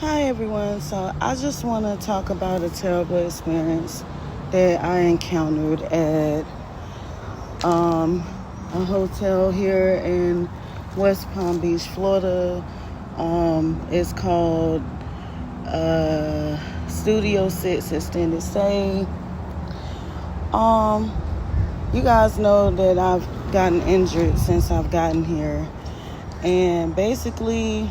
Hi everyone. So I just want to talk about a terrible experience that I encountered at um, a hotel here in West Palm Beach, Florida. It's called Studio 6 Extended Stay. Um, you guys know that I've gotten injured since I've gotten here. And basically,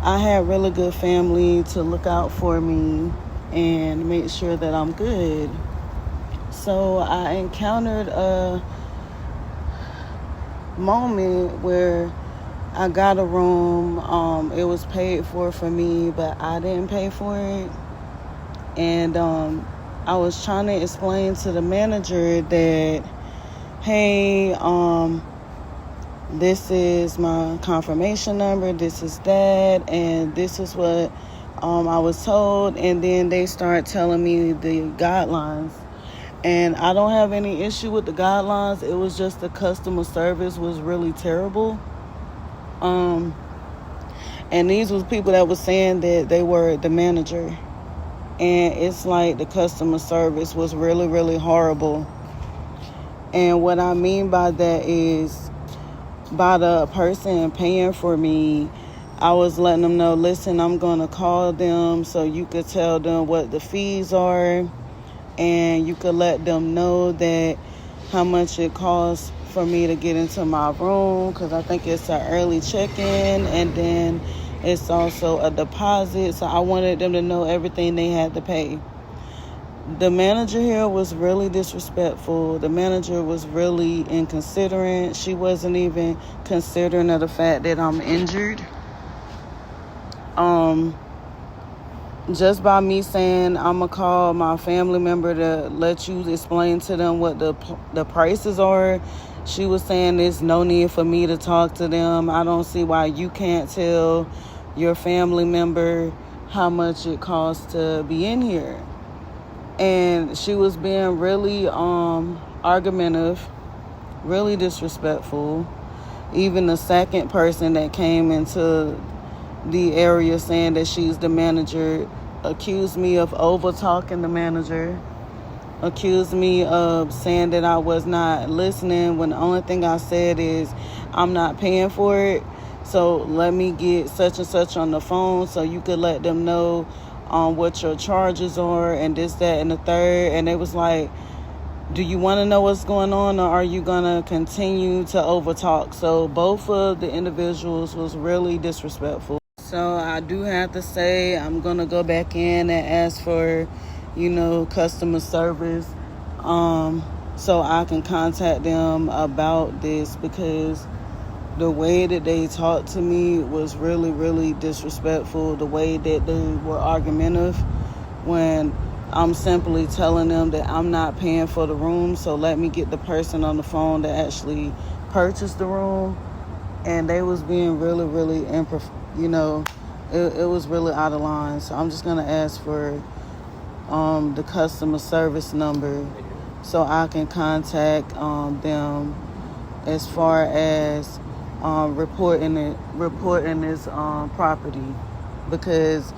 I had really good family to look out for me and make sure that I'm good. So I encountered a moment where I got a room. It was paid for me, but I didn't pay for it. And I was trying to explain to the manager that, hey, this is my confirmation number, this is that, and this is what I was told. And then they start telling me the guidelines. And I don't have any issue with the guidelines. It was just the customer service was really terrible. And these was people that was saying that they were the manager. And it's like the customer service was really, really horrible. And what I mean by that is, by the person paying for me, I was letting them know, listen, I'm going to call them so you could tell them what the fees are, and you could let them know that how much it costs for me to get into my room, because I think it's an early check-in, and then it's also a deposit. So I wanted them to know everything they had to pay. The manager here was really disrespectful. The manager was really inconsiderate. She wasn't even considering of the fact that I'm injured. Just by me saying I'm gonna call my family member to let you explain to them what the prices are, she was saying there's no need for me to talk to them. I don't see why you can't tell your family member how much it costs to be in here. And she was being really argumentative, really disrespectful. Even the second person that came into the area saying that she's the manager accused me of over talking the manager, accused me of saying that I was not listening, when the only thing I said is I'm not paying for it, so let me get such and such on the phone so you could let them know what your charges are, and this, that, and the third. And it was like, do you want to know what's going on, or are you going to continue to overtalk? So both of the individuals was really disrespectful. So I do have to say I'm going to go back in and ask for, customer service so I can contact them about this, because the way that they talked to me was really, really disrespectful. The way that they were argumentative when I'm simply telling them that I'm not paying for the room, so let me get the person on the phone that actually purchased the room. And they was being really, really it was really out of line. So I'm just going to ask for the customer service number so I can contact them as far as reporting this property, because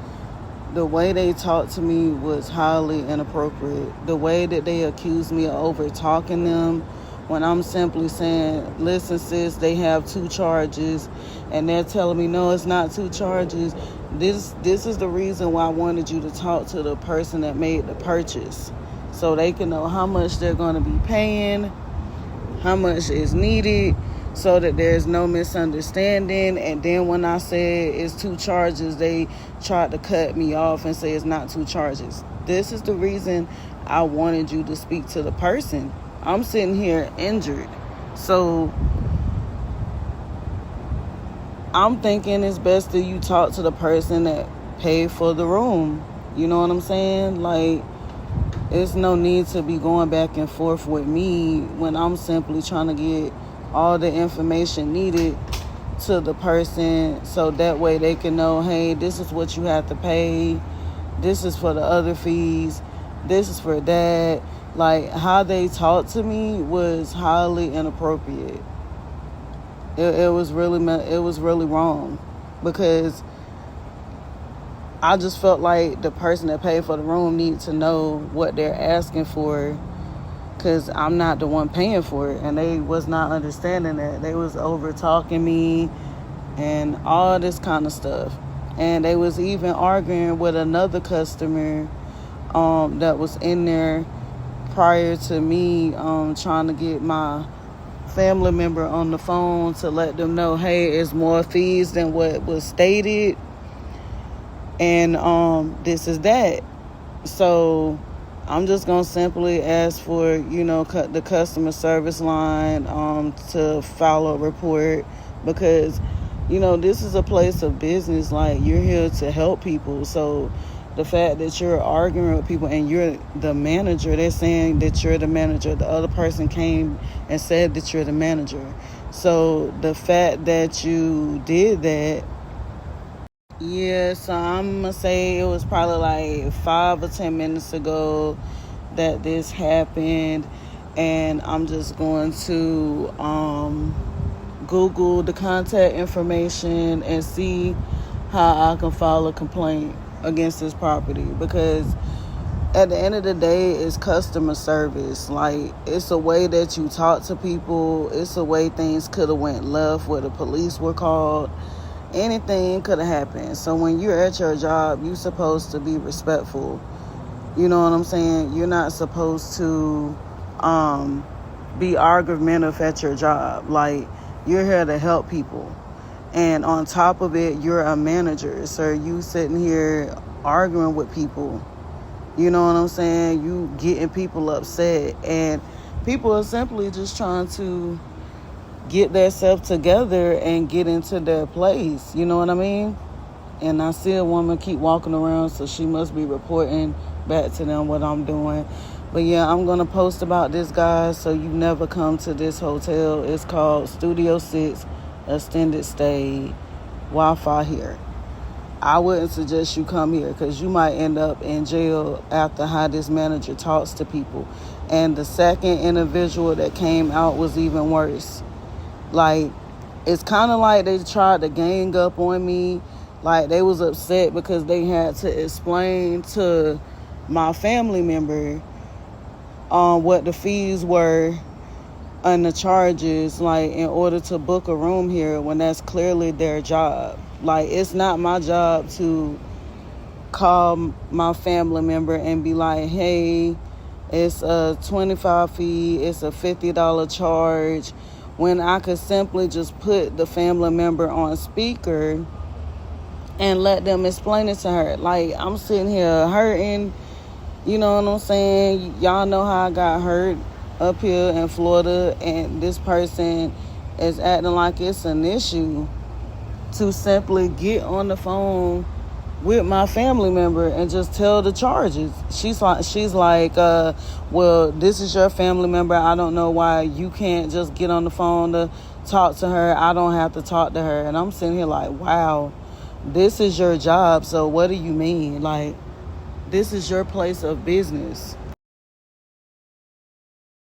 the way they talked to me was highly inappropriate. The way that they accused me of over talking them, when I'm simply saying, listen sis, they have 2 charges, and they're telling me no, it's not 2 charges. This is the reason why I wanted you to talk to the person that made the purchase, so they can know how much they're going to be paying, how much is needed, so that there's no misunderstanding. And then when I said it's 2 charges, they tried to cut me off and say it's not 2 charges. This is the reason I wanted you to speak to the person. I'm sitting here injured. So I'm thinking it's best that you talk to the person that paid for the room. You know what I'm saying? Like, there's no need to be going back and forth with me when I'm simply trying to get all the information needed to the person, so that way they can know, hey, this is what you have to pay, this is for the other fees, this is for that. Like, how they talked to me was highly inappropriate. It was really wrong, because I just felt like the person that paid for the room needed to know what they're asking for, because I'm not the one paying for it. And they was not understanding that. They was over talking me and all this kind of stuff. And they was even arguing with another customer that was in there prior to me, trying to get my family member on the phone to let them know, hey, it's more fees than what was stated, and this is that. So I'm just gonna simply ask for, the customer service line to file a report, because this is a place of business. Like, you're here to help people. So the fact that you're arguing with people and you're the manager, they're saying that you're the manager. The other person came and said that you're the manager. So the fact that you did that, yeah, so I'm going to say it was probably like 5 or 10 minutes ago that this happened. And I'm just going to Google the contact information and see how I can file a complaint against this property, because at the end of the day, it's customer service. Like, it's a way that you talk to people. It's a way things could have went left, where the police were called. Anything could have happened. So when you're at your job, you're supposed to be respectful. You know what I'm saying? You're not supposed to be argumentative at your job. Like, you're here to help people. And on top of it, you're a manager. So you sitting here arguing with people. You know what I'm saying? You getting people upset. And people are simply just trying to get themselves together and get into their place. You know what I mean? And I see a woman keep walking around, so she must be reporting back to them what I'm doing. But yeah, I'm going to post about this, guys, so you never come to this hotel. It's called Studio 6 Extended Stay, Wi-Fi here. I wouldn't suggest you come here, because you might end up in jail after how this manager talks to people. And the second individual that came out was even worse. Like, it's kind of like they tried to gang up on me. Like, they was upset because they had to explain to my family member what the fees were and the charges, like, in order to book a room here, when that's clearly their job. Like, it's not my job to call my family member and be like, hey, it's a $25 fee, it's a $50 charge, when I could simply just put the family member on speaker and let them explain it to her. Like, I'm sitting here hurting, you know what I'm saying? Y'all know how I got hurt up here in Florida, and this person is acting like it's an issue to simply get on the phone with my family member and just tell the charges. She's like, well, this is your family member. I don't know why you can't just get on the phone to talk to her. I don't have to talk to her. And I'm sitting here like, wow, this is your job. So what do you mean? Like, this is your place of business.